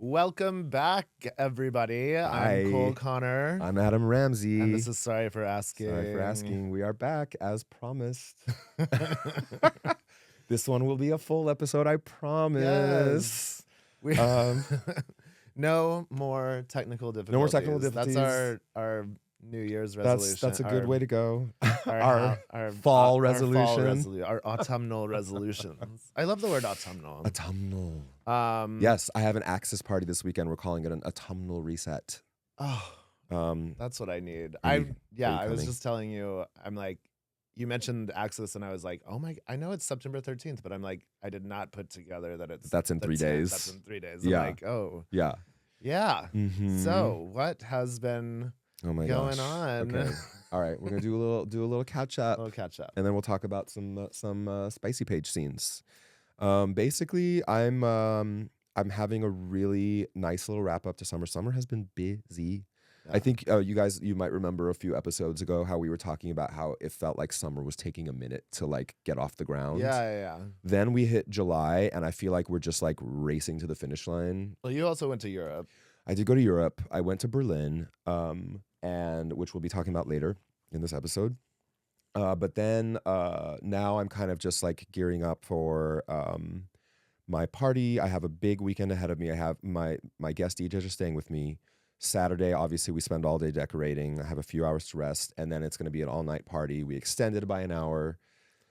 Welcome back, everybody. Hi. I'm Cole Connor. I'm Adam Ramzi. And this is Sorry for Asking. Sorry for asking. We are back as promised. This one will be a full episode, I promise. Yes. No more technical difficulties. No more technical difficulties. That's our New Year's resolution. That's a good way to go. Our fall resolution. Our autumnal resolutions. I love the word autumnal. Autumnal. Yes, I have an Axis party this weekend. We're calling it an autumnal reset. Oh, that's what I need. I was just telling you, I'm like, you mentioned Axis, and I was like, oh my, I know it's September 13th, but I'm like, I did not put together that that's in 3 days. That's in 3 days. Yeah. I'm like, oh. Yeah. Yeah. Mm-hmm. So what has been going on? Okay. All right, we're gonna do a little catch up. A little catch up. And then we'll talk about some spicy page scenes. Basically, I'm having a really nice little wrap up to summer. Summer has been busy. Yeah. I think you might remember a few episodes ago how we were talking about how it felt like summer was taking a minute to like get off the ground. Yeah. Then we hit July, and I feel like we're just like racing to the finish line. Well, you also went to Europe. I did go to Europe. I went to Berlin, and which we'll be talking about later in this episode. But then now I'm kind of just like gearing up for my party. I have a big weekend ahead of me. I have my guest DJs are staying with me. Saturday, obviously, we spend all day decorating. I have a few hours to rest, and then it's going to be an all-night party. We extended by an hour.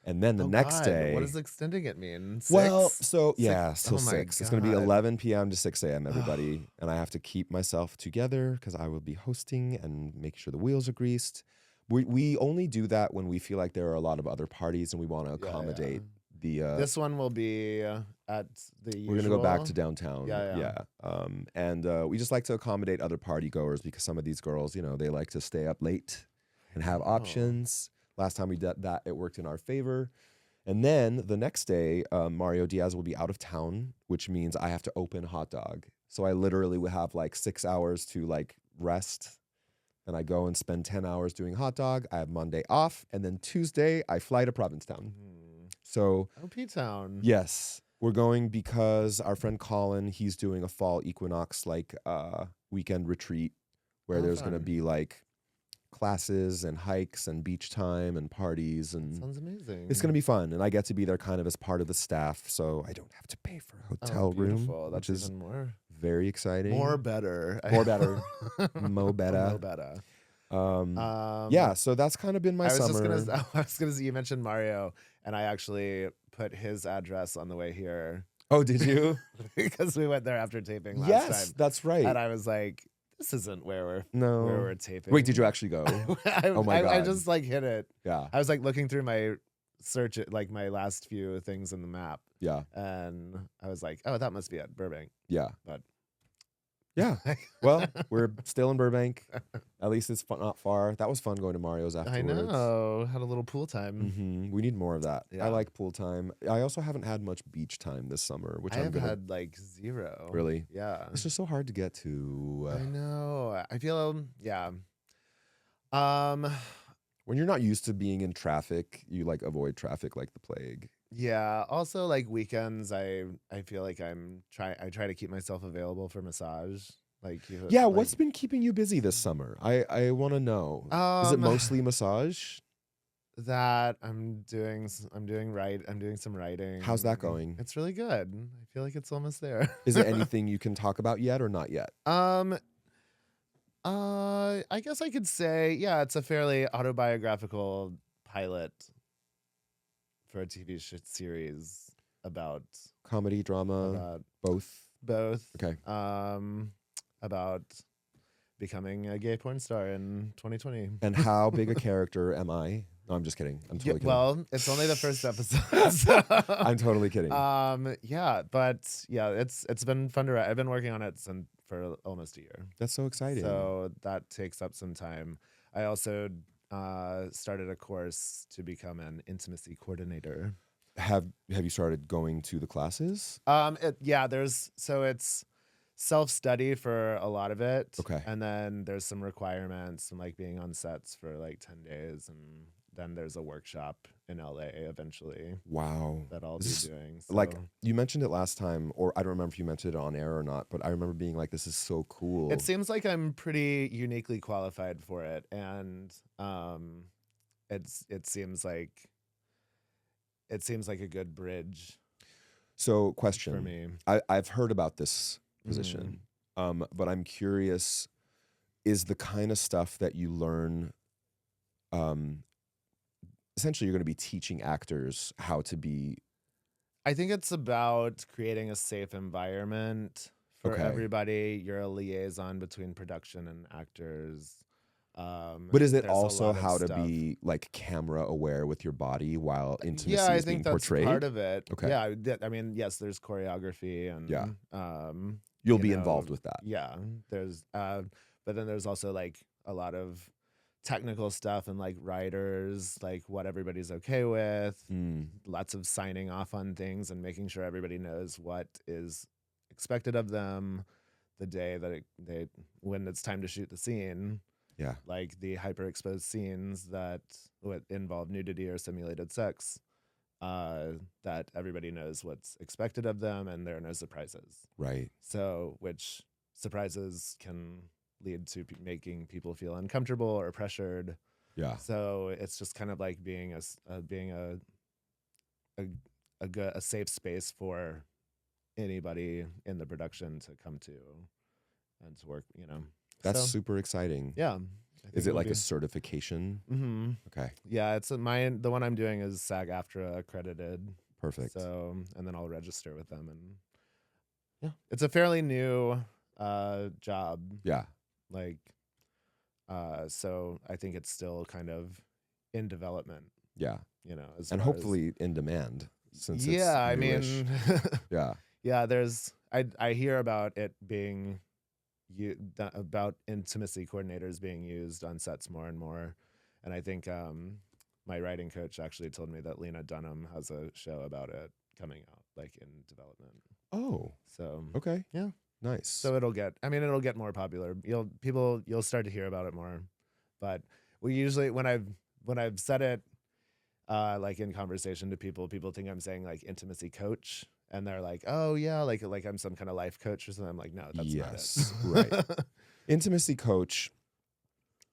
And then the next day... What does extending it mean? 6? Well, so, yeah, till 6. God. It's going to be 11 p.m. to 6 a.m., everybody. And I have to keep myself together because I will be hosting and make sure the wheels are greased. We only do that when we feel like there are a lot of other parties and we want to accommodate the... this one will be at the usual... We're going to go back to downtown. Yeah. And we just like to accommodate other party goers because some of these girls, they like to stay up late and have options. Last time we did that, it worked in our favor. And then the next day, Mario Diaz will be out of town, which means I have to open Hot Dog. So I literally will have like 6 hours to like rest. And I go and spend 10 hours doing Hot Dog. I have Monday off. And then Tuesday, I fly to Provincetown. So P-Town. Yes. We're going because our friend Colin, he's doing a fall equinox like weekend retreat where there's going to be like classes and hikes and beach time and parties, and sounds amazing. It's going to be fun, and I get to be there kind of as part of the staff, so I don't have to pay for a hotel room, which is even more very exciting. More better. Mo better. Yeah, so that's kind of been my summer. I was gonna say, you mentioned Mario, and I actually put his address on the way here. Oh, did you? Because we went there after taping last time. Yes, that's right. And I was like, this isn't where we're taping. Wait, did you actually go? Oh my God. I just like hit it. Yeah. I was like looking through my search, like my last few things in the map. Yeah. And I was like, oh, that must be at Burbank. Yeah. But yeah. Well, we're still in Burbank. At least it's not far. That was fun going to Mario's afterwards. I know. Had a little pool time. Mm-hmm. We need more of that. Yeah. I like pool time. I also haven't had much beach time this summer, which I've had like 0. Really? Yeah. It's just so hard to get to. I know. I feel, yeah. When you're not used to being in traffic, you like avoid traffic like the plague. Yeah. Also, like weekends, I feel like I try to keep myself available for massage. What's been keeping you busy this summer? I want to know. Is it mostly massage? That I'm doing some writing. How's that going? It's really good. I feel like it's almost there. Is there anything you can talk about yet or not yet? I guess I could say, yeah, it's a fairly autobiographical pilot for a TV series about comedy, drama, both. Okay. About becoming a gay porn star in 2020. And how big a character am I? No, I'm just kidding. I'm totally kidding. Well, it's only the first episode. So. I'm totally kidding. It's been fun to write. I've been working on it for almost a year. That's so exciting. So that takes up some time. I also started a course to become an intimacy coordinator. Have you started going to the classes? It's self-study for a lot of it. Okay. And then there's some requirements and like being on sets for like 10 days and then there's a workshop in LA eventually Wow. that I'll This be is- doing. Like So you mentioned it last time, or I don't remember if you mentioned it on air or not, but I remember being like, this is so cool. it seems like I'm pretty uniquely qualified for it, and it seems like a good bridge So for question, me. I've heard about this position, but I'm curious, is the kind of stuff that you learn, essentially you're going to be teaching actors how to be, I think it's about creating a safe environment for Okay. everybody. You're a liaison between production and actors. but is it there's a also lot of how to stuff. be like camera aware with your body while intimacy Yeah, I is being think that's portrayed? part of it. Okay. Yeah, I mean, yes, there's choreography and Yeah. um, You'll you be know, involved with that. Yeah, there's but then there's also like a lot of technical stuff and like writers, like what everybody's okay with. Lots of signing off on things and making sure everybody knows what is expected of them the day that when it's time to shoot the scene. Yeah. Like the hyperexposed scenes that would involve nudity or simulated sex, that everybody knows what's expected of them and there are no surprises. Right. So, which surprises can lead to making people feel uncomfortable or pressured. Yeah. So it's just kind of like being a safe space for anybody in the production to come to and to work. That's So, super exciting. yeah. Is it like a certification? Mm-hmm. Okay. Yeah, it's the one I'm doing is SAG-AFTRA accredited. Perfect. So, and then I'll register with them, and yeah, it's a fairly new job. Yeah. Like, so I think it's still kind of in development. Yeah. As And far as- hopefully in demand since yeah, I it's newish. mean, Yeah. yeah. I hear about it being about intimacy coordinators being used on sets more and more, and I think my writing coach actually told me that Lena Dunham has a show about it coming out, like in development. Oh. So Okay. yeah. Nice. So it'll get more popular. You'll start to hear about it more, but we usually when I've said it like in conversation to people think I'm saying like intimacy coach, and they're like, oh yeah, like I'm some kind of life coach or something. I'm like, no, that's Yes. not it. Right. Intimacy coach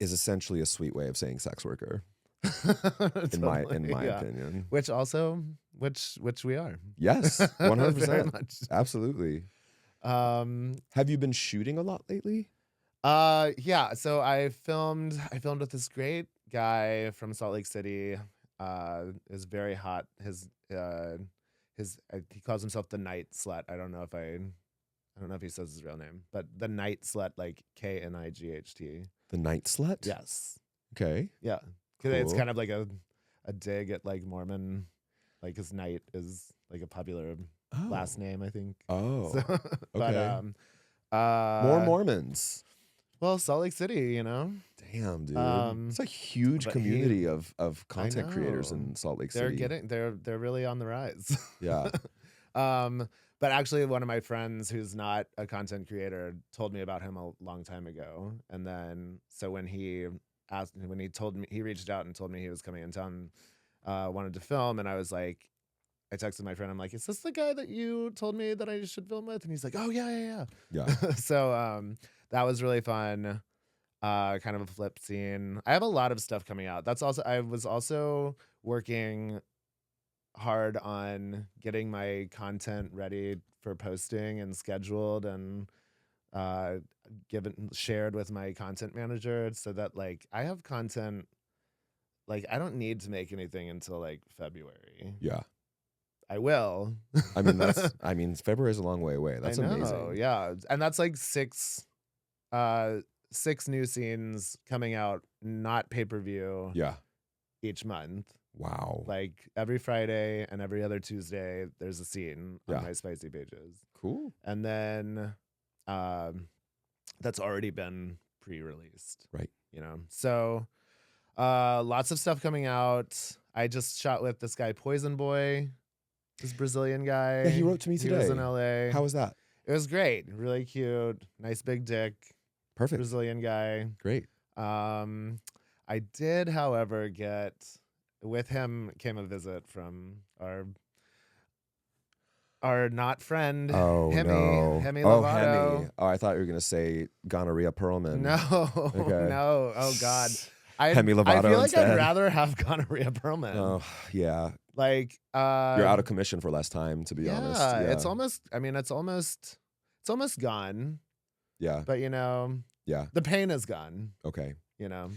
is essentially a sweet way of saying sex worker, in my yeah. opinion. Which we are. Yes. Very 100%. much. Absolutely. Have you been shooting a lot lately? Yeah. So I filmed with this great guy from Salt Lake City. Is very hot. He calls himself the Night Slut. I don't know if he says his real name, but the Night Slut, like KNIGHT. The Night Slut? Yes. Okay. Yeah. 'Cause it's Cool. kind of like a dig at like Mormon, like his Night is like a popular last name, I think. Oh. So, but Okay. more More Mormons. Well, Salt Lake City, Damn, dude. Um, It's a huge but community of content creators know. in Salt Lake they're City. they're really on the rise. Yeah. But actually, one of my friends who's not a content creator told me about him a long time ago, and then so when he reached out and told me he was coming in town, wanted to film, and I was like, I texted my friend, I'm like, is this the guy that you told me that I should film with? And he's like, oh yeah. Yeah. So that was really fun. Kind of a flip scene. I have a lot of stuff coming out. I was also working hard on getting my content ready for posting and scheduled and shared with my content manager so that like I have content. Like I don't need to make anything until like February. Yeah. I will. I mean, February is a long way away. That's I know, amazing. yeah. And that's like six new scenes coming out, not pay-per-view, Yeah. each month. Wow. Like every Friday and every other Tuesday, there's a scene on Yeah. my spicy pages. Cool. And then that's already been pre-released. Right. So lots of stuff coming out. I just shot with this guy, Poison Boy, this Brazilian guy. Yeah, he wrote to me He was today. in LA. How was that? It was great. Really cute. Nice big dick. Perfect. Brazilian guy. Great. I did, however, get with him came a visit from our not friend, Oh no. Hemi Oh, Hemi. Lovato. Oh, I thought you were gonna say gonorrhea Perlman. No, Okay. no. Oh God. Hemi I Lovato feel like I'd instead. rather have gonorrhea Perlman. Oh yeah. Like You're out of commission for less time, to be honest. yeah, Yeah. it's almost it's almost gone. Yeah. But you know, Yeah. the pain is gone, Okay. you know.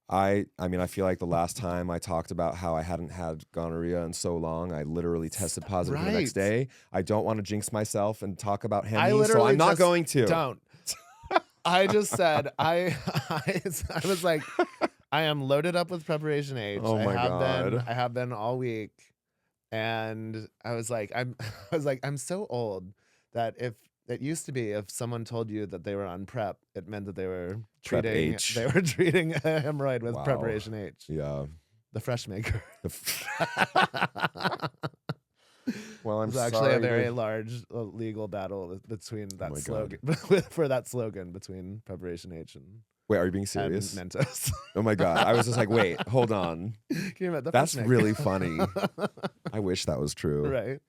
I mean, I feel like the last time I talked about how I hadn't had gonorrhea in so long, I literally tested positive the next Right. day. I don't want to jinx myself and talk about I Hemi, so literally I'm not just going to. Don't. I just said I was like, I am loaded up with preparation H. Oh my God. I have been all week. And I was like, I'm so old that if it used to be if someone told you that they were on prep, it meant that they were Prep treating H. they were treating a hemorrhoid with Wow. preparation H. Yeah. The fresh maker. Well, I'm It's actually sorry a very to- large legal battle between that my slogan for that slogan between preparation H and Wait, are you being serious? Mentos. Oh my God. I was just like, wait, hold on. Can you imagine the That's fresh maker? really funny. I wish that was true. Right.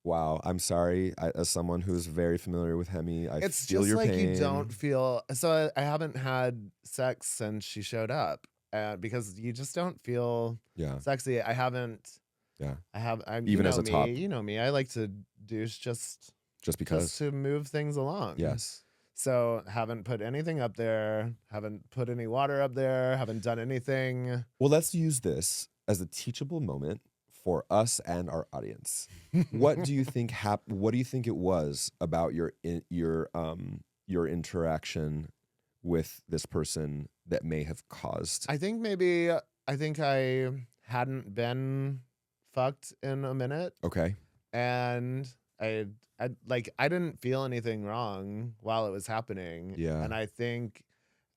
Wow. I'm sorry. As someone who's very familiar with Hemi, I It's feel just your like pain. you don't feel. So I haven't had sex since she showed up because you just don't feel Yeah. sexy. I haven't. Yeah. I'm Even you as know a me, top. You know me. I like to douche just Just to move things along. yes. So haven't put anything up there. Haven't put any water up there. Haven't done anything. Well, let's use this as a teachable moment for us and our audience. What do you think what do you think it was about your interaction with this person that may have caused? I think I hadn't been fucked in a minute. Okay. And I didn't feel anything wrong while it was happening. Yeah. And I think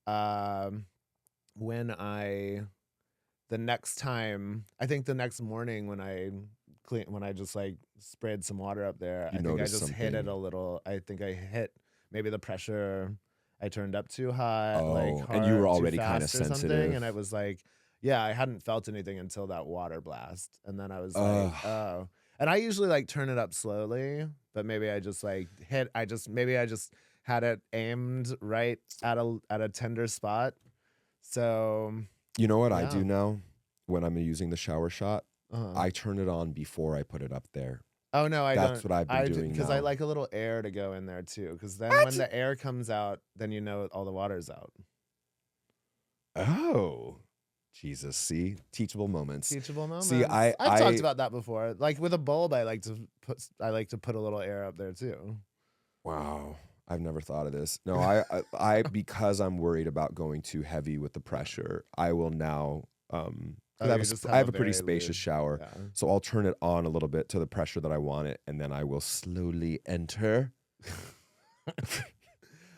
when the next morning when I just like sprayed some water up there, I think I noticed just hit it something. a little. I think I hit maybe the pressure I turned up too high, Oh, like and you were hard, too already kinda fast or something, sensitive. and I was like, yeah, I hadn't felt anything until that water blast. And then I was Ugh. like, oh. And I usually like turn it up slowly, but maybe I just like maybe I just had it aimed right at a tender spot. So You know what I yeah. do now when I'm using the shower shot? uh-huh. I turn it on before I put it up there. Oh no, I don't. That's what I've been doing because I now. like a little air to go in there too. Because then What? when the air comes out, then you know all the water's out. Oh. Jesus, see? Teachable moments. Teachable moments. See, I've talked about that before. Like with a bulb, I like to put a little air up there too. Wow. I've never thought of this. No, I because I'm worried about going too heavy with the pressure, I will now Oh, I you have, just I have a very pretty spacious loose- shower. Yeah. So I'll turn it on a little bit to the pressure that I want it, and then I will slowly enter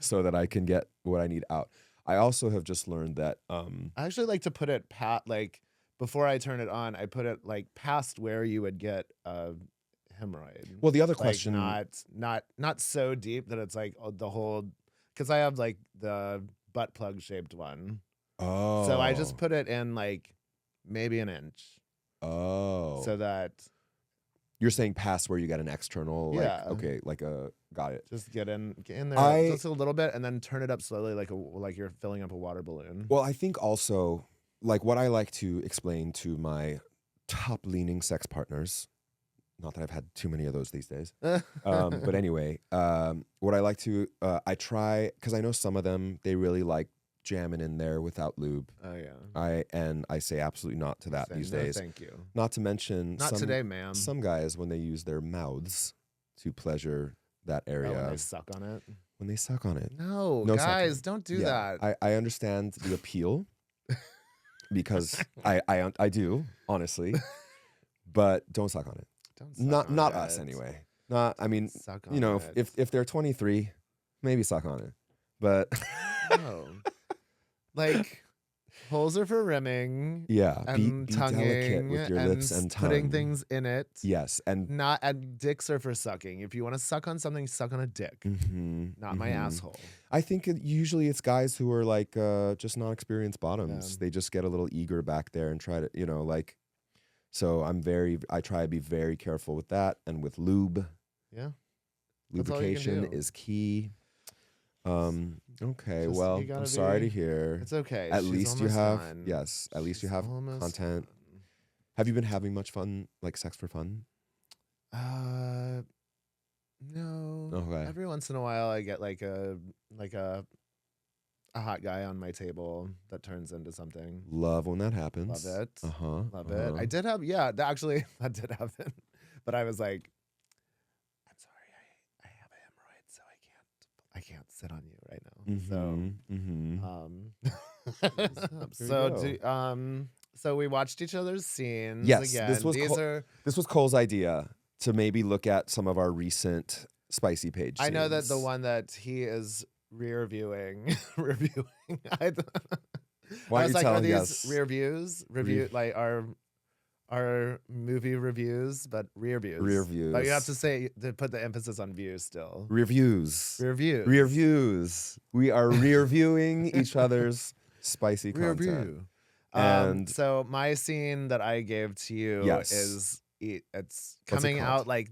so that I can get what I need out. I also have just learned that I actually like to put it like before I turn it on, I put it like past where you would get a hemorrhoid. well, the other Like, question not so deep that it's like the whole, because I have like the butt plug shaped one. Oh. So I just put it in like maybe an inch. Oh. So that You're saying past where you get an external, like, Yeah. okay, like got it. just get in there I- just a little bit and then turn it up slowly like you're filling up a water balloon. Well, I think also, like, what I like to explain to my top-leaning sex partners, not that I've had too many of those these days, but anyway, what I like to, I try, because I know some of them, they really like jamming in there without lube. Oh yeah. I say absolutely not to that Say, these "No, days. thank you. Not to mention Not today, ma'am. some guys, when they use their mouths to pleasure that Oh, area, when they suck on it. when they suck on it. No, No guys, sucking. don't do Yeah, that. I understand the appeal because I do, honestly, but don't suck on it. Don't suck Not on us it. anyway. Not I mean, Suck you know, on if they're 23, maybe suck on it. But No. Like Holes are for rimming Yeah, and be delicate tonguing with your and lips and putting tongue. things in it. Yes, And dicks are for sucking. If you want to suck on something, suck on a dick, not my asshole. I think usually it's guys who are like just non-experienced bottoms. Yeah. They just get a little eager back there and try to, like. So I try to be very careful with that and with lube. Yeah. That's all you can Lubrication do. is key. Okay, Just- well, you gotta I'm sorry to be- hear. It's okay. At She's least you almost have, done. yes, at least you She's have almost content. done. Have you been having much fun, like sex for fun? No. Okay. Every once in a while, I get like a hot guy on my table that turns into something. Love when that happens. Love it. Uh-huh. Love it. I did have, actually, that did happen. But I was like, I'm sorry, I have a hemorrhoid, so I can't sit on you right now. So we watched each other's scenes Yes, again. this was this was Cole's idea to maybe look at some of our recent spicy page I know that the scenes. one that he is reviewing. Why I are was you like, are telling these us? reviews? Like our movie reviews, but rear views. Rear views. But you have to put the emphasis on views still. Reviews. Reviews. Rear views. We are reviewing each other's spicy Rear content. view. And so my scene that I gave to you Yes. it's What's it coming called? out like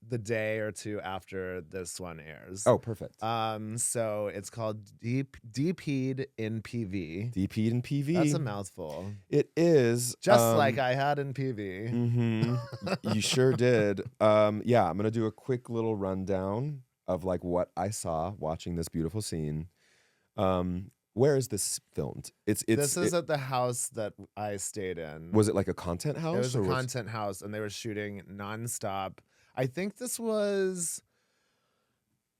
the day or two after this one airs. Oh, perfect. So it's called DPEd in PV. DP'd and PV. That's a mouthful. It is. Just like I had in PV. You sure did. Yeah, I'm gonna do a quick little rundown of like what I saw watching this beautiful scene. Where is this filmed? This is at the house that I stayed in. Was it like a content house? It was a content house, and they were shooting nonstop. I think this was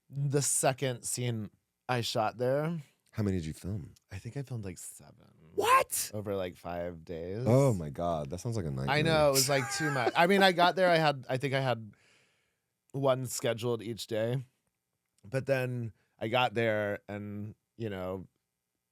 the second scene I shot there. How many did you film? I think I filmed like 7. What? Over like 5 days. Oh my God, that sounds like a nightmare. I know, it was like too much. I mean, I got there, I think I had one scheduled each day. But then I got there and,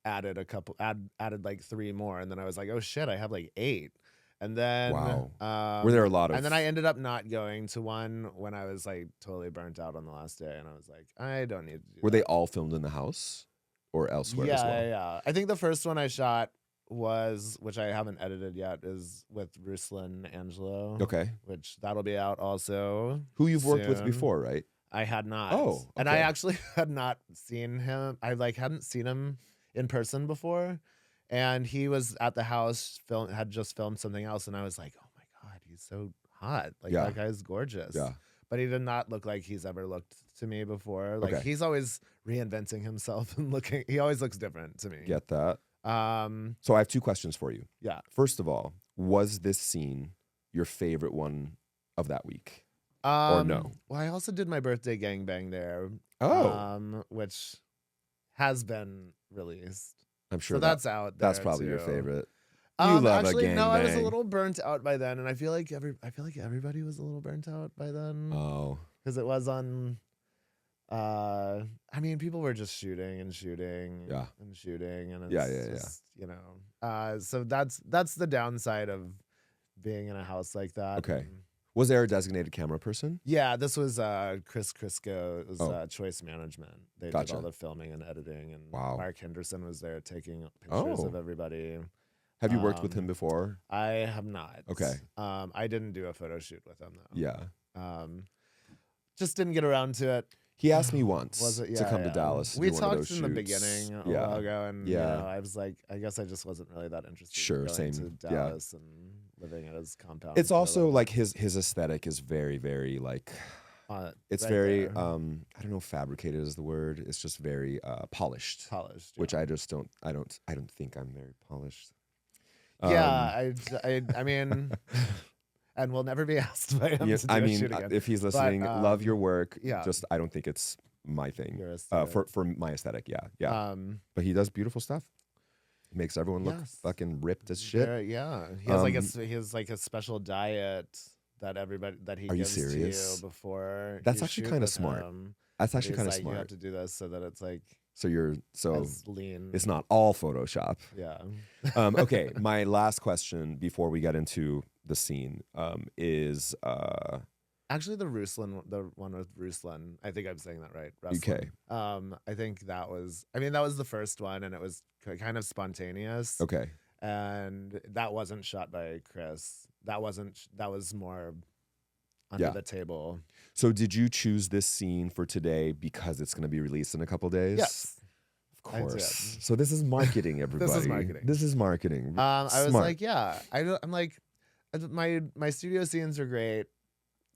added like 3 more, and then I was like, oh shit, I have like 8. And then wow. Were there a lot of and then I ended up not going to one when I was like totally burnt out on the last day, and I was like, I don't need to do Were that. they all filmed in the house or elsewhere as well? Yeah. I think the first one I shot was, which I haven't edited yet, is with Ruslan Angelo. Okay. Which that'll be out also. Who you've worked with soon. before, right? I had not. Oh, And I okay. actually had not seen him. I hadn't seen him in person before. And he was at the house, had just filmed something else, and I was like, oh my God, he's so hot. Like, Yeah. that guy's gorgeous. Yeah. But he did not look like he's ever looked to me before. Like, Okay. he's always reinventing himself and he always looks different to me. Get that. Um, So I have 2 questions for you. yeah. First of all, was this scene your favorite one of that week? Or no? Well, I also did my birthday gangbang there. Oh. Which has been released. I'm sure So that's out there. that's probably your too. favorite. You love Actually, a no, I was a gangbang. little burnt out by then, and I feel like everybody was a little burnt out by then. Oh. Because it was on. I mean, people were just shooting and shooting. Yeah. And shooting, and it's Yeah. just, so that's the downside of being in a house like that. Okay. Was there a designated camera person? Yeah, this was Chris Crisco. It was Oh. Choice Management. They did Gotcha. all the filming and editing, and Wow. Mark Henderson was there taking pictures Oh. of everybody. Have you worked with him before? I have not. Okay. I didn't do a photo shoot with him though. Yeah. Just didn't get around to it. He asked me once Was it? to Yeah, come yeah. to Dallas. To We do one of talked those in the shoots. beginning a Yeah. while ago, and Yeah. I was like, I guess I just wasn't really that interested. Sure, in going same. to Yeah. Dallas and living at his compound. It's for a also little like his aesthetic is very, very like bit. it's Right very there. I don't know if fabricated is the word. It's just very polished. Polished. Which I just don't think I'm very polished. Yeah, I mean, and we'll never be asked by him Yeah, to do I a mean, shoot again. if he's listening, love your work. yeah. Just I don't think it's my thing. Your aesthetic. For my aesthetic, yeah. But he does beautiful stuff. He makes everyone look Yes. fucking ripped as shit. Yeah, he has like a special diet that he Are you gives to serious? you before. That's you actually shoot kinda with smart. him. That's And actually he's kind of like, you have smart. to do this so that it's like So as lean. it's not all Photoshop. Yeah. Okay, my last question before we get into the scene is Actually, the one with Ruslan, I think I'm saying that right. okay. Ruslan. I think that was the first one, and it was kind of spontaneous. Okay. And that wasn't shot by Chris. That was more under the table. So did you choose this scene for today because it's going to be released in a couple days? Yes. Of course. So this is marketing, everybody. This is marketing. I was like, yeah. I'm like, my studio scenes are great.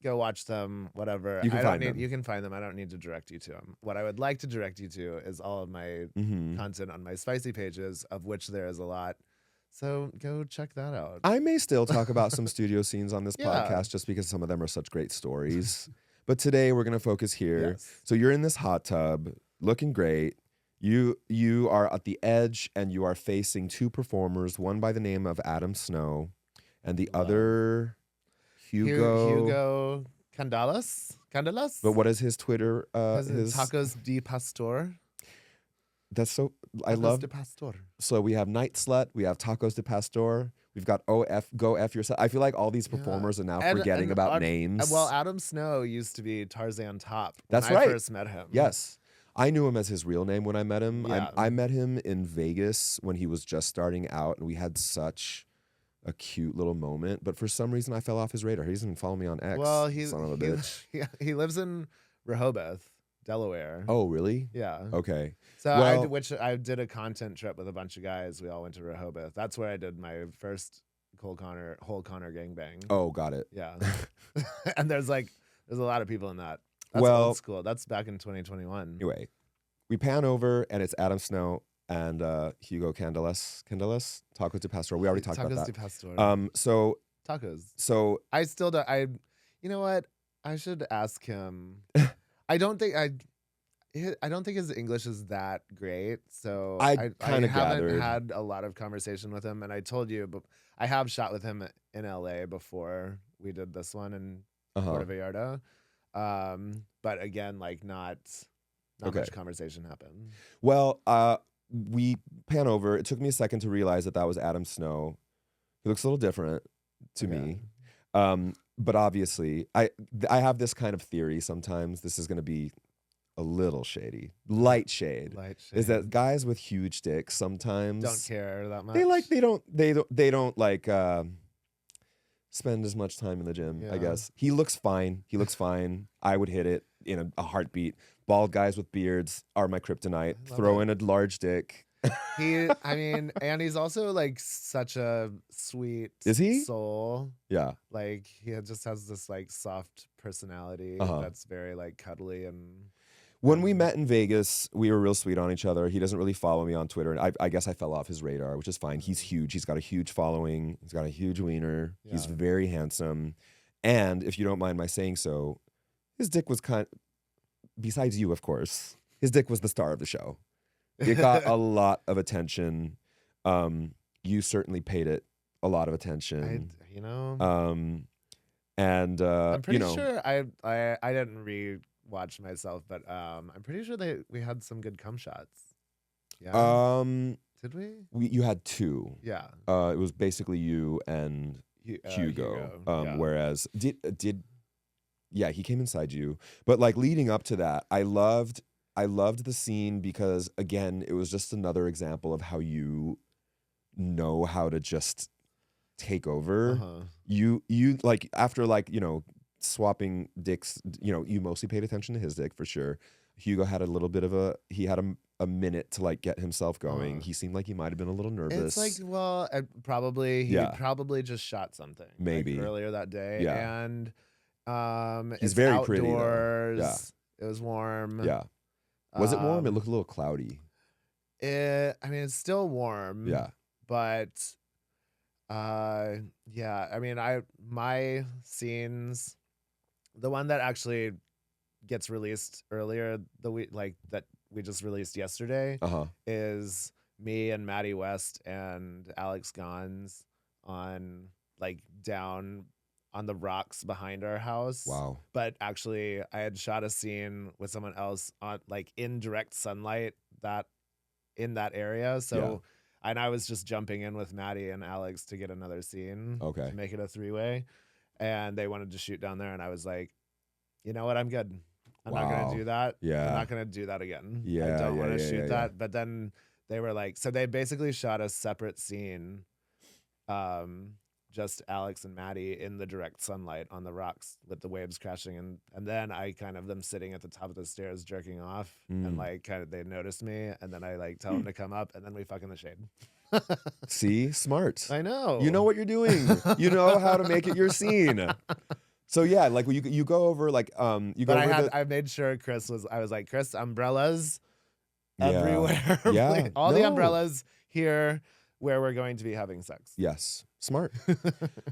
Go watch them, whatever. You can find them. You can find them. I don't need to direct you to them. What I would like to direct you to is all of my content on my spicy pages, of which there is a lot. So go check that out. I may still talk about some studio scenes on this podcast just because some of them are such great stories. But today we're going to focus here. Yes. So you're in this hot tub, looking great. You are at the edge and you are facing two performers, one by the name of Adam Snow and the other Hugo Candelas. But what is his Twitter? His Tacos de Pastor. That's so I Tacos love. de Pastor. So we have Night Slut, we have Tacos de Pastor, we've got Go F Yourself. I feel like all these performers are now forgetting about names. Well, Adam Snow used to be Tarzan Top when That's right. I first met him. Yes. I knew him as his real name when I met him. Yeah. I met him in Vegas when he was just starting out, and we had such a cute little moment. But for some reason, I fell off his radar. He doesn't follow me on X. Well, son of a bitch. He lives in Rehoboth, Delaware. Oh, really? Yeah. Okay. So Well, I did a content trip with a bunch of guys. We all went to Rehoboth. That's where I did my first whole Connor gangbang. Oh, got it. Yeah. And there's a lot of people in that. That's Well, old school. That's back in 2021. Anyway, we pan over, and it's Adam Snow and Hugo Candelas, Tacos de Pastor. We already talked about Tacos that. de Pastor. Tacos. So I still don't. You know what? I should ask him. I don't think his English is that great. So I haven't gathered. had a lot of conversation with him. And I told you, but I have shot with him in LA before we did this one in Puerto Vallarta. But again, not much conversation happened. Well, we pan over. It took me a second to realize that was Adam Snow. He looks a little different to me. But obviously, I have this kind of theory sometimes. This is going to be a little shady. Light shade. Is that guys with huge dicks sometimes don't care that much. They don't spend as much time in the gym, I guess. He looks fine. I would hit it in a heartbeat. Bald guys with beards are my kryptonite. Throw in a large dick. And he's also such a sweet soul. Yeah. He just has this soft personality that's very cuddly. And when we met in Vegas, we were real sweet on each other. He doesn't really follow me on Twitter, and I guess I fell off his radar, which is fine. He's huge. He's got a huge following. He's got a huge wiener. Yeah. He's very handsome. And if you don't mind my saying so, his dick was besides you, of course, his dick was the star of the show. It got a lot of attention. You certainly paid it a lot of attention. And I'm pretty sure I didn't rewatch myself, but I'm pretty sure we had some good cum shots. Yeah. Did we? You had two. Yeah. It was basically you and Hugo. Whereas he came inside you. But leading up to that, I loved the scene because again, it was just another example of how you know how to just take over. You after swapping dicks, you mostly paid attention to his dick for sure. Hugo had a little bit of a minute to get himself going. He seemed like he might have been a little nervous. It's probably just shot something maybe earlier that day. Yeah. And he's it's very outdoors. pretty though. Yeah. It was warm. Yeah. Was it warm? It looked a little cloudy. It's still warm. Yeah. But my scenes, the one that actually gets released earlier the week that we just released yesterday is me and Maddie West and Alex Gons on down on the rocks behind our house. Wow. But actually I had shot a scene with someone else on in direct sunlight that in that area. So, and I was just jumping in with Maddie and Alex to get another scene Okay. to make it a 3-way, and they wanted to shoot down there, and I was like, you know what, I'm good. I'm not gonna do that. Yeah. I'm not gonna do that again. Yeah, I don't yeah, want to yeah, shoot yeah, that. But then they were like, so they basically shot a separate scene, just Alex and Maddie in the direct sunlight on the rocks with the waves crashing, and then I kind of them sitting at the top of the stairs jerking off, and like kind of they noticed me, and then I like tell them to come up, and then we fuck in the shade. See, smart. I know. You know what you're doing. You know how to make it your scene. So yeah, like you go over like you go But over I made sure I was like, Chris, umbrellas Yeah. everywhere. Yeah. All the No. umbrellas here where we're going to be having sex. Yes, smart.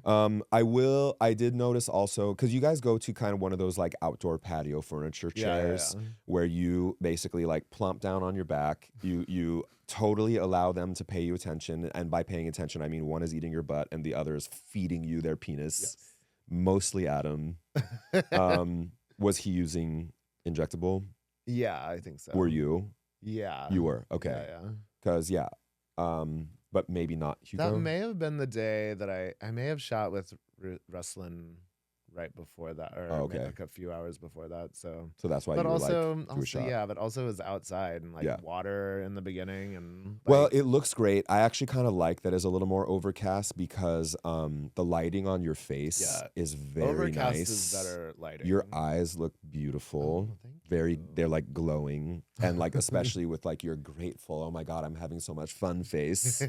I did notice also, because you guys go to kind of one of those like outdoor patio furniture chairs where you basically like plump down on your back. You totally allow them to pay you attention, and by paying attention, I mean one is eating your butt and the other is feeding you their penis. Yes. Mostly Adam. Was he using injectable? Yeah, I think so. Were you? Yeah. You were. Okay. Yeah. Because but maybe not Hugo. That may have been the day that I may have shot with Rustlin right before that, or maybe like a few hours before that. So that's why but you were also, like, do a shot. yeah, but also it was outside and like water in the beginning, and like, well, it looks great. I actually kind of like that it's a little more overcast because the lighting on your face is very overcast nice. is better lighting. Your eyes look beautiful. Oh, thank you. They're like glowing, and like especially with like your grateful, oh my god, I'm having so much fun face.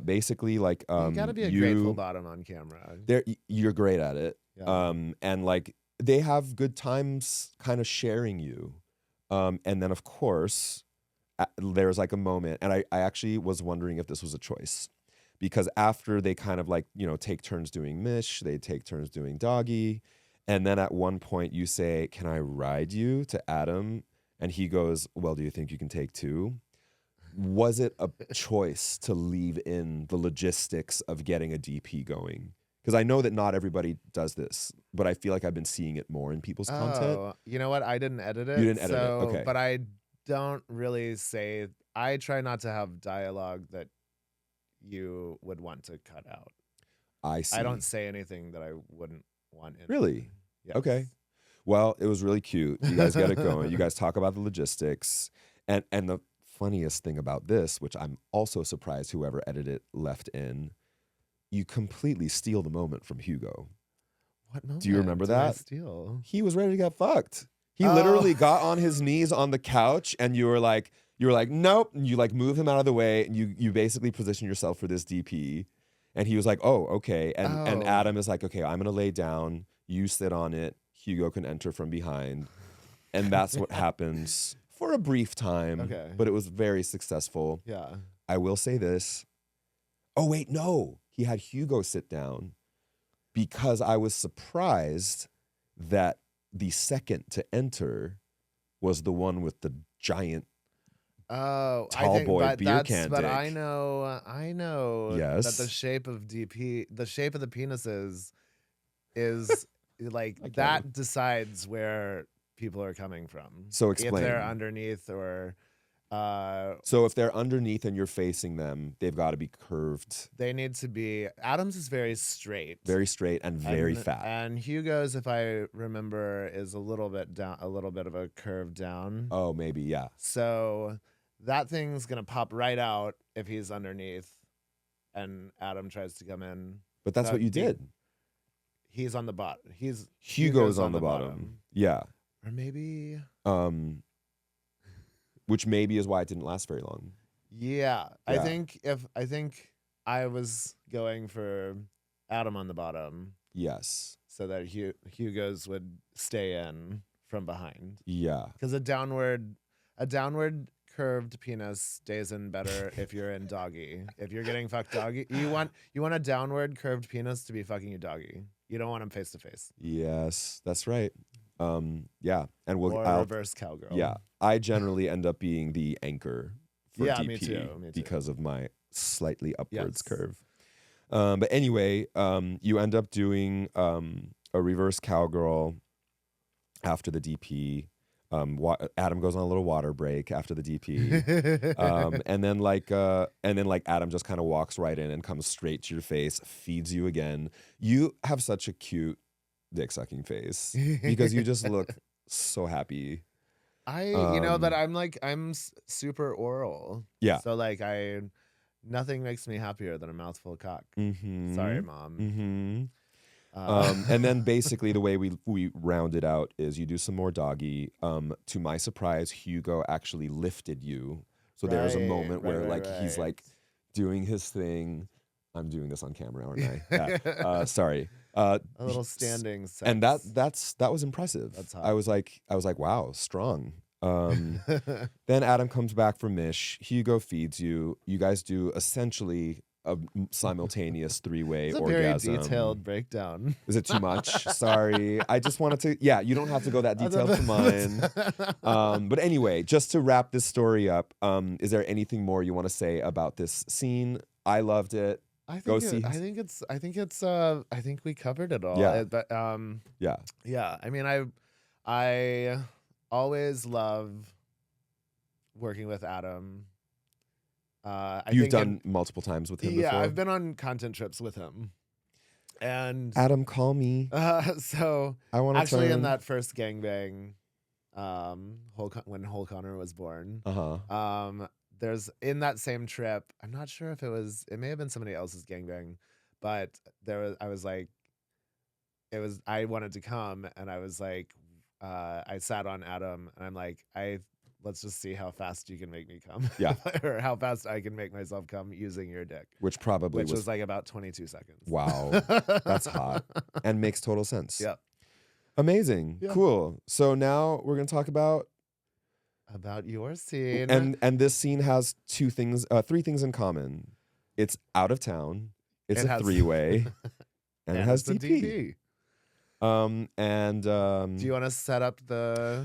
Basically like you gotta be a grateful bottom on camera. You're great at it. Yeah. And like they have good times kind of sharing you. And then of course there's like a moment, and I actually was wondering if this was a choice, because after they kind of like, you know, take turns doing Mish, they take turns doing Doggy, and then at one point you say, can I ride you, to Adam, and he goes, well, do you think you can take two? Was it a choice to leave in the logistics of getting a DP going? Because I know that not everybody does this, but I feel like I've been seeing it more in people's content. You know what? I didn't edit it. You didn't edit it, okay. But I don't really say. I try not to have dialogue that you would want to cut out. I see. I don't say anything that I wouldn't want in. Really? Yes. Okay. Well, it was really cute. You guys get it going. You guys talk about the logistics, and the funniest thing about this, which I'm also surprised whoever edited it left in, you completely steal the moment from Hugo. What moment? Do you remember did I that? steal? He was ready to get fucked. He literally got on his knees on the couch, and you were like, nope. And you like move him out of the way, and you basically position yourself for this DP. And he was like, oh, okay. And Adam is like, okay, I'm gonna lay down. You sit on it. Hugo can enter from behind. And that's what happens for a brief time. Okay. But it was very successful. Yeah. I will say this. Oh, wait, no. He had Hugo sit down because I was surprised that the second to enter was the one with the giant tall boy beer can But dick. I know Yes. that the shape of the penises is like that decides where people are coming from. So explain. If they're underneath or So if they're underneath and you're facing them, they've got to be curved. they need to be. Adam's is very straight. Very straight and very fat. And Hugo's, if I remember, is a little bit down, a little bit of a curve down. Oh, maybe, yeah. So that thing's gonna pop right out if he's underneath, and Adam tries to come in. But that's what you did. He's on the bottom. Hugo's on the bottom. Yeah. Or maybe. Which maybe is why it didn't last very long. Yeah. I think I was going for Adam on the bottom. Yes. So that Hugo's would stay in from behind. Yeah. Because a downward curved penis stays in better if you're in doggy. If you're getting fucked doggy, you want a downward curved penis to be fucking you doggy. You don't want him face to face. Yes, that's right. Yeah, and or reverse cowgirl. Yeah, I generally end up being the anchor for DP me too. because of my slightly upwards curve. But anyway, you end up doing a reverse cowgirl after the DP. Adam goes on a little water break after the DP. And then Adam just kind of walks right in and comes straight to your face, feeds you again. You have such a cute dick sucking face because you just look so happy. But I'm super oral. Yeah. So like nothing makes me happier than a mouthful of cock. Mm-hmm. Sorry, Mom. Mm-hmm. And then basically the way we round it out is you do some more doggy. To my surprise, Hugo actually lifted you. So there's a moment where he's like doing his thing. I'm doing this on camera, aren't I? Yeah. Sorry. A little standing sex. And that was impressive. That's hot. I was like, wow, strong. Then Adam comes back from Mish. Hugo feeds you. You guys do essentially a simultaneous three-way orgasm. It's a very detailed breakdown. Is it too much? Sorry. I just wanted to, you don't have to go that detailed for mine. But anyway, just to wrap this story up, is there anything more you want to say about this scene? I loved it. I think we covered it all. Yeah. Yeah. I mean, I always love working with Adam. You've done multiple times with him before? Yeah, I've been on content trips with him. And Adam, call me. So I want to actually in that first gangbang, when Whole Connor was born, there's in that same trip, I'm not sure if it may have been somebody else's gangbang, but I wanted to come, and I was like, I sat on Adam, and I'm like, let's just see how fast you can make me come. Yeah. Or how fast I can make myself come using your dick. Which was like about 22 seconds. Wow. That's hot. And makes total sense. Yeah. Amazing. Yeah. Cool. So now we're going to talk about your scene. And this scene has three things in common. It's out of town. It's a three-way. And it has DP. Do you want to set up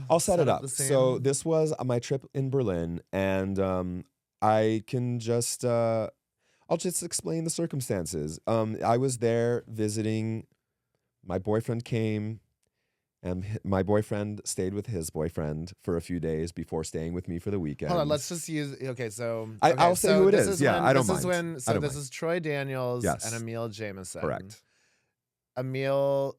I'll set it up. So this was my trip in Berlin, and I can just I'll just explain the circumstances. I was there visiting. My boyfriend came, and my boyfriend stayed with his boyfriend for a few days before staying with me for the weekend. Hold on, let's just use. I'll say who it is. I don't mind. This is Troy Daniels and Emil Jameson. Correct. Emil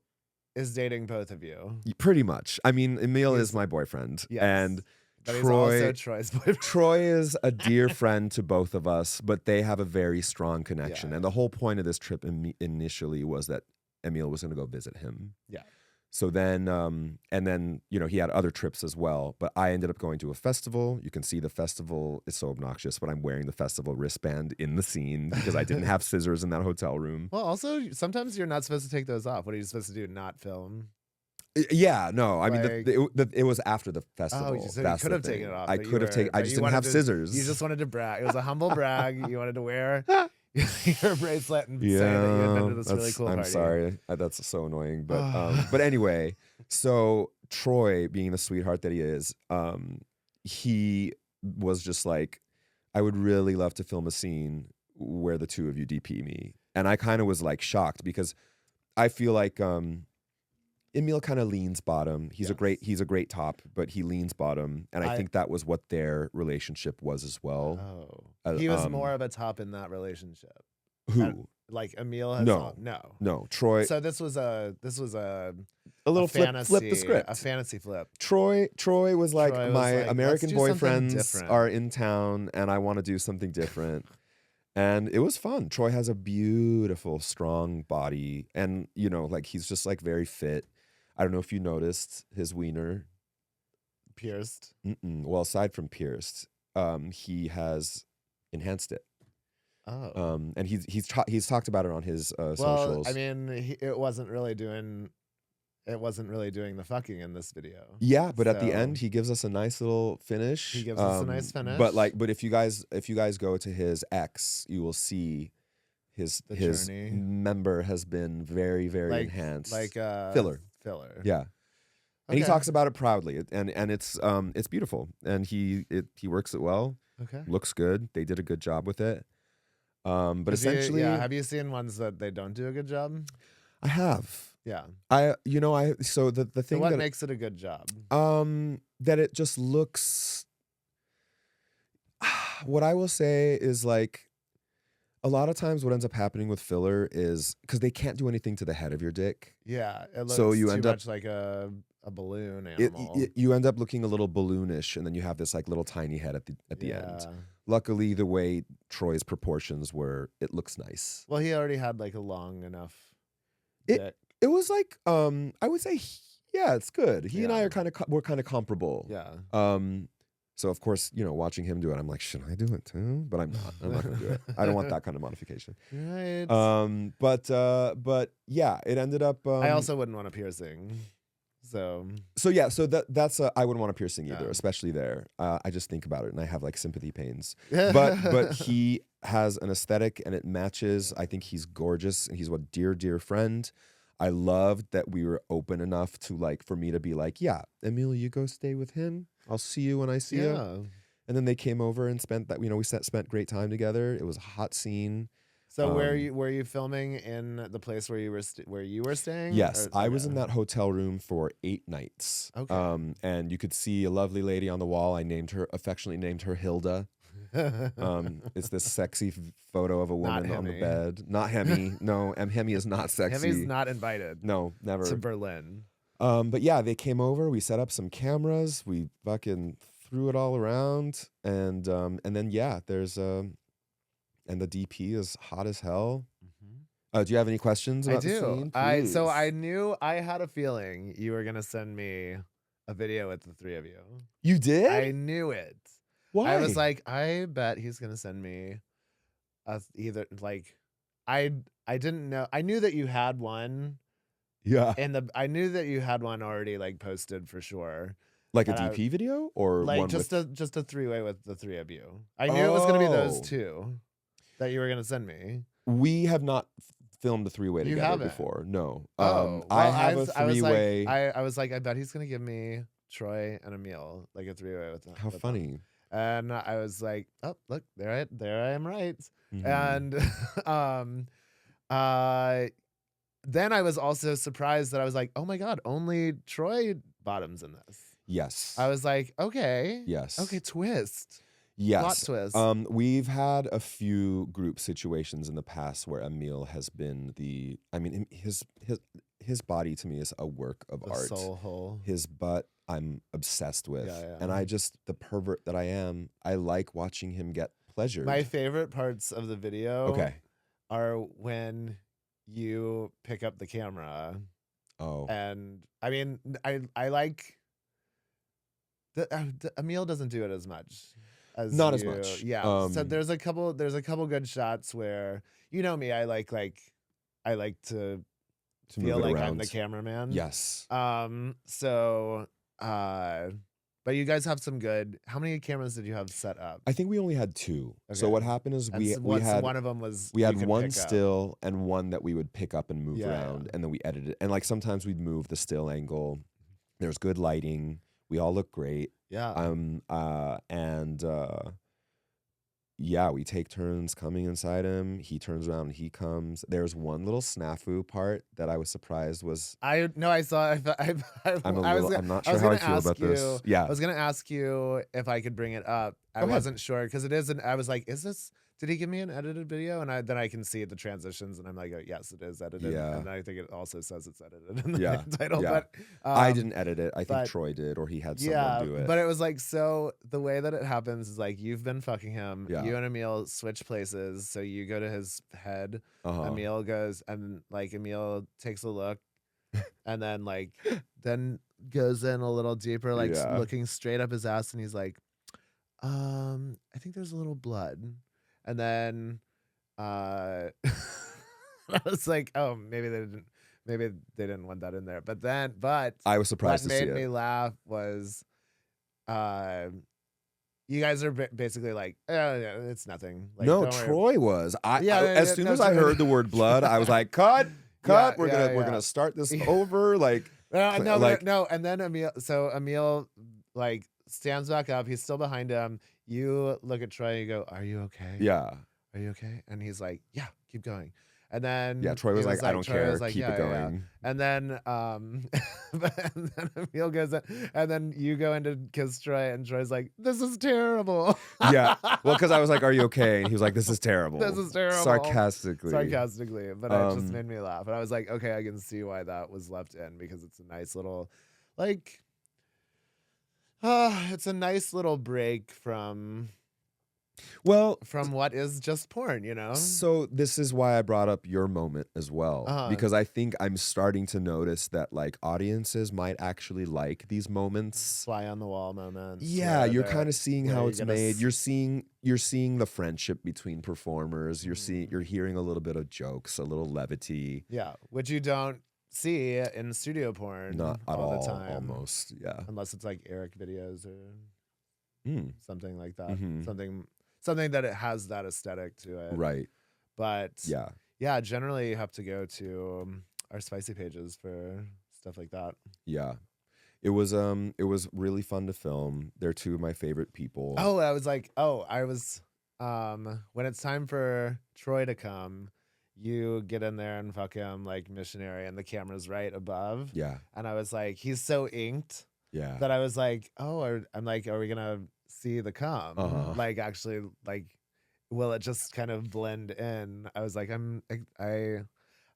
is dating both of you. Pretty much. I mean, Emil is my boyfriend. Yes. And but he's also Troy's boyfriend. Troy is a dear friend to both of us, but they have a very strong connection. Yeah. And the whole point of this trip initially was that Emil was going to go visit him. Yeah. So then, and then, he had other trips as well. But I ended up going to a festival. You can see the festival is so obnoxious, but I'm wearing the festival wristband in the scene because I didn't have scissors in that hotel room. Well, also, sometimes you're not supposed to take those off. What are you supposed to do? Not film? Yeah, no. I mean, it was after the festival. Oh, you could have taken it off. I could have taken. I just didn't have scissors. You just wanted to brag. It was a humble brag. You wanted to wear your bracelet and say that you had been to this really cool party. I'm sorry. That's so annoying. But anyway, so Troy, being the sweetheart that he is, he was just like, I would really love to film a scene where the two of you DP me. And I kind of was like shocked because I feel like Emil kind of leans bottom. He's a great top, but he leans bottom, and I think that was what their relationship was as well. Oh, he was more of a top in that relationship. Who? Like Emil has no. Troy. So this was a little fantasy, flip the script. A fantasy flip. Troy was like, my American boyfriends are in town, and I want to do something different. And it was fun. Troy has a beautiful, strong body, and he's just like very fit. I don't know if you noticed his wiener. Pierced? Well, aside from pierced, he has enhanced it. Oh. And he's talked about it on his socials. I mean, it wasn't really doing the fucking in this video. Yeah, but at the end, he gives us a nice little finish. He gives us a nice finish. But if you guys go to his X, you will see his journey. Member has been very, very enhanced. Like filler. Yeah. And he Okay. talks about it proudly, and it's beautiful, and he works it well. Okay. Looks good. They did a good job with it. But essentially, have you seen ones that they don't do a good job? I have. Yeah. So the thing what that makes it a good job? that it just looks. What I will say is like a lot of times what ends up happening with filler is because they can't do anything to the head of your dick. Yeah, it So looks you too end up much like a balloon animal. you end up looking a little balloonish, and then you have this like little tiny head at the end. Yeah. Luckily, the way Troy's proportions were, it looks nice. Well, he already had like a long enough It dick. it was like I would say yeah, it's good. He and I Yeah. are we're kind of comparable. Yeah. So of course, you know, watching him do it, I'm like, should I do it too? But I'm not. I'm not gonna do it. I don't want that kind of modification. Right. But yeah, it ended up. I also wouldn't want a piercing. So yeah, so that's I wouldn't want a piercing either, Yeah. especially there. I just think about it and I have like sympathy pains. But he has an aesthetic and it matches. I think he's gorgeous and he's a dear friend. I loved that we were open enough to like for me to be like, yeah, Emil, you go stay with him. I'll see you when I see you. yeah. And then they came over and spent that. You know, we spent great time together. It was a hot scene. So were you filming in the place where you were staying? Yes, Or- I was yeah. in that hotel room for 8 nights. Okay. And you could see a lovely lady on the wall. I affectionately named her Hilda. It's this sexy photo of a woman on the Hemi. bed. Not Hemi. No, Hemi is not sexy. Hemi's not invited No, never. to Berlin. But yeah, they came over. We set up some cameras. We fucking threw it all around, and then yeah, there's and the DP is hot as hell. Do you have any questions I about the do. scene? So I Please. knew I had a feeling you were gonna send me a video with the three of you. You did? I knew it. Why? I was like, I bet he's gonna send me either like I didn't know. I knew that you had one yeah, and I knew that you had one already like posted for sure. like a and I- DP video or Like one just with. a three-way with the three of you. I knew it was gonna be those Oh. two that you were gonna send me. We have not filmed a 3-way You together haven't? before. No. Oh, I well, have a 3-way. I was like, I bet he's gonna give me Troy and Emil like a three-way with them. How with them. funny. And I was like, oh look, there I am right. Mhm. And then I was also surprised that I was like, oh my god, only Troy bottoms in this. Yes. I was like, okay, Yes. okay, twist, Yes. plot twist. We've had a few group situations in the past where Emil has been the. I mean, his body to me is a work of the art. soul hole. His butt, I'm obsessed with, Yeah. and I just the pervert that I am. I like watching him get pleasured. My favorite parts of the video Okay. are when you pick up the camera. Oh. And I mean, I like the Emil doesn't do it as much as Not as you. much. Yeah. So there's a couple good shots where you know me, I like to To move feel it like I'm around. the cameraman. Yes. So but you guys have some good. How many cameras did you have set up? I think we only had 2. So Okay. what happened is And we so had one of them was we you had could one pick up. still and one that we would pick up and move Yeah, around, yeah. and then we edited. And like sometimes we'd move the still angle. There's good lighting. We all look great. Yeah. Yeah, we take turns coming inside him. He turns around and he comes. There's one little snafu part that I was surprised was. I saw. I'm not I sure was how I gonna feel ask about this. you- Yeah. I was gonna ask you if I could bring it up. I Go ahead. wasn't sure because it isn't. I was like, is this? Did he give me an edited video? And then I can see the transitions, and I'm like, oh, yes, it is edited. Yeah. And I think it also says it's edited in the Yeah, title. yeah. But I didn't edit it. I think but- Troy did, or he had Yeah, someone do it. but it was like so. The way that it happens is like you've been fucking him. Yeah. You and Emil switch places, so you go to his head. Uh-huh. Emil goes and like Emil takes a look and then goes in a little deeper, like Yeah. looking straight up his ass, and he's like, I think there's a little blood. And then I was like, oh, maybe they didn't want that in there. But I was surprised what to see made me it. laugh was you guys are basically like, oh, yeah, it's nothing. Like, No, don't worry. Troy was. Yeah, As soon as I heard the word blood, I was like, cut. Yeah, We're yeah, we're yeah. gonna start this over. Like, No. And then Emil like stands back up. He's still behind him. You look at Troy and you go, "Are you okay? yeah. Are you okay?" And he's like, "Yeah, keep going." And then Yeah, Troy he was like, I don't Troy care, was like, keep yeah, it yeah, yeah. going. And then and then Emil goes in, and then you go in to kiss Troy, and Troy's like, this is terrible. Yeah. Well, because I was like, are you okay? And he was like, this is terrible. This is terrible. Sarcastically. But it just made me laugh. And I was like, okay, I can see why that was left in, because it's a nice little, like, it's a nice little break from what is just porn, you know? So this is why I brought up your moment as well, because I think I'm starting to notice that like audiences might actually like these moments, fly on the wall moments. Yeah, you're kind of seeing how it's made. You're seeing the friendship between performers. You're hearing a little bit of jokes, a little levity. Yeah, which you don't see in studio porn Not at all the time, almost. Yeah, unless it's like Eric videos or something like that. Something that it has that aesthetic to it. Right. But yeah, generally you have to go to our spicy pages for stuff like that. Yeah. It was really fun to film. They're two of my favorite people. Oh, I was when it's time for Troy to come, you get in there and fuck him like missionary, and the camera's right above. Yeah. And I was like, he's so inked. Yeah. That I was like, I'm like, are we gonna see the cum? Like, actually, like, will it just kind of blend in? I was like, I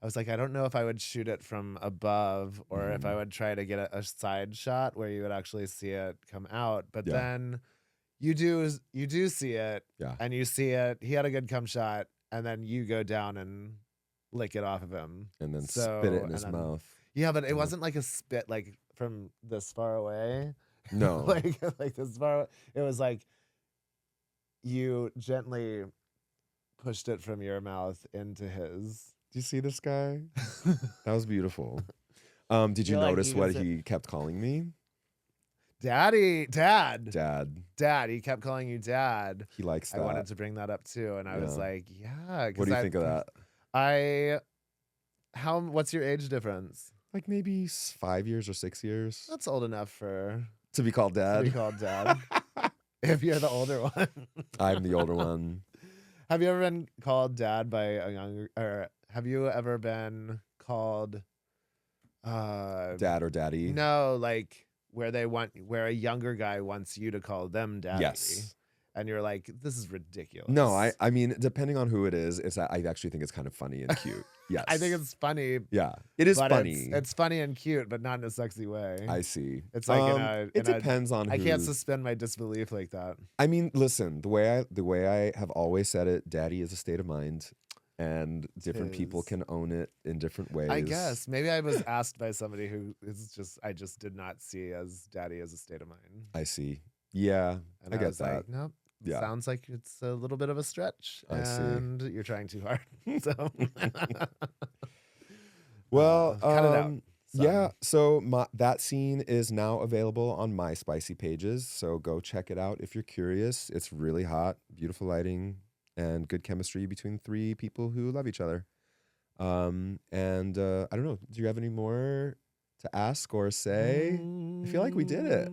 was like, I don't know if I would shoot it from above or if I would try to get a side shot where you would actually see it come out. But then you do see it, and you see it. He had a good cum shot, and then you go down and lick it off of him, and then spit it in his mouth. Yeah, but it wasn't like a spit like from this far away. No, like this far. It was like you gently pushed it from your mouth into his. Do you see this guy? That was beautiful. Did you notice what he kept calling me? Daddy, Dad. He kept calling you Dad. He likes that. I wanted to bring that up too, and I was like, yeah. What do you think of that? What's your age difference? Like maybe 5 years or 6 years. That's old enough to be called Dad. If you're the older one. I'm the older one. Have you ever been called Dad by a younger, or have you ever been called Dad or Daddy? No, like where a younger guy wants you to call them Daddy. Yes. And you're like, this is ridiculous. No, I mean, depending on who it is, I actually think it's kind of funny and cute. Yes. I think it's funny. Yeah, it is funny. It's funny and cute, but not in a sexy way. I see. It's like it depends on. I can't suspend my disbelief like that. I mean, listen, the way I have always said it, Daddy is a state of mind, and different people can own it in different ways. I guess maybe I was asked by somebody who I just did not see as Daddy as a state of mind. I see. Yeah, and I get was that. Like, nope. Yeah. Sounds like it's a little bit of a stretch, and you're trying too hard. So, well, cut it out. Yeah. So that scene is now available on my spicy pages. So go check it out if you're curious. It's really hot, beautiful lighting, and good chemistry between three people who love each other. And I don't know. Do you have any more to ask or say? I feel like we did it.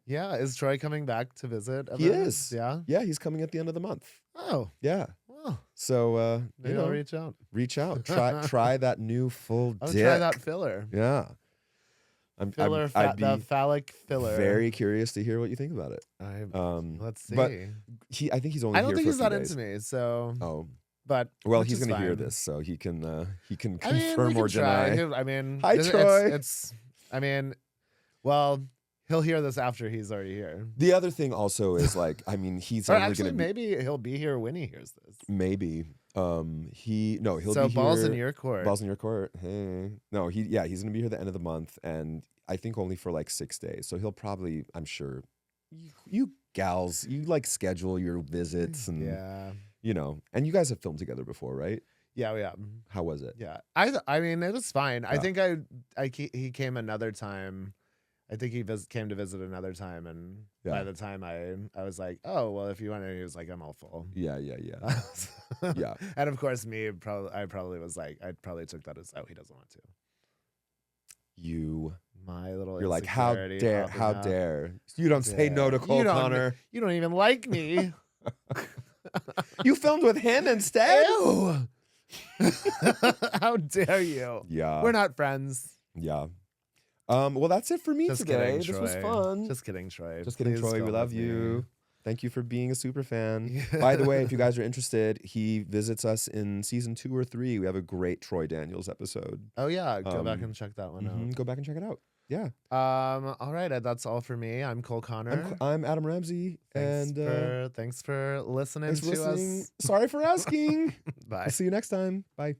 Yeah, is Troy coming back to visit? He is. Yeah? Yeah, he's coming at the end of the month. Oh. Yeah. Well, so, maybe I'll reach out. Reach out. Try that new full I'll dick. try that filler. Yeah. The phallic filler. Very curious to hear what you think about it. Let's see. But I think he's only here for a few days. I don't think he's that into me, so... Oh. But he's going to hear this, so he can confirm we can or deny. Hi, Troy. He'll hear this after he's already here. The other thing also is he's only going to maybe he'll be here when he hears this. Maybe. He'll be here. Balls in your court. Balls in your court. Hey. No, he's going to be here the end of the month, and I think only for 6 days. So he'll probably, I'm sure, you gals, you schedule your visits and and you guys have filmed together before, right? Yeah. How was it? Yeah. I mean, it was fine. Yeah. I think he came another time. I think he came to visit another time, and by the time I was like, oh, well, if you want to, he was like, I'm all full. Yeah. Yeah. And of course, I probably was like, I probably took that as, oh, he doesn't want to. My little You're like, how dare. You don't say no to Cole Connor. You don't even like me. You filmed with him instead? Ew. How dare you? Yeah. We're not friends. Yeah. Well, that's it for me Just today. kidding, This was Troy. fun. Just kidding, Troy. Just kidding, Please Troy. We don't love me. you. Thank you for being a super fan. Yeah. By the way, if you guys are interested, he visits us in season 2 or 3. We have a great Troy Daniels episode. Oh yeah, go back and check that one out. Go back and check it out. Yeah. All right, that's all for me. I'm Cole Connor. I'm Adam Ramzi. Thanks for listening thanks for to listening. us. Sorry for asking. Bye. I'll see you next time. Bye.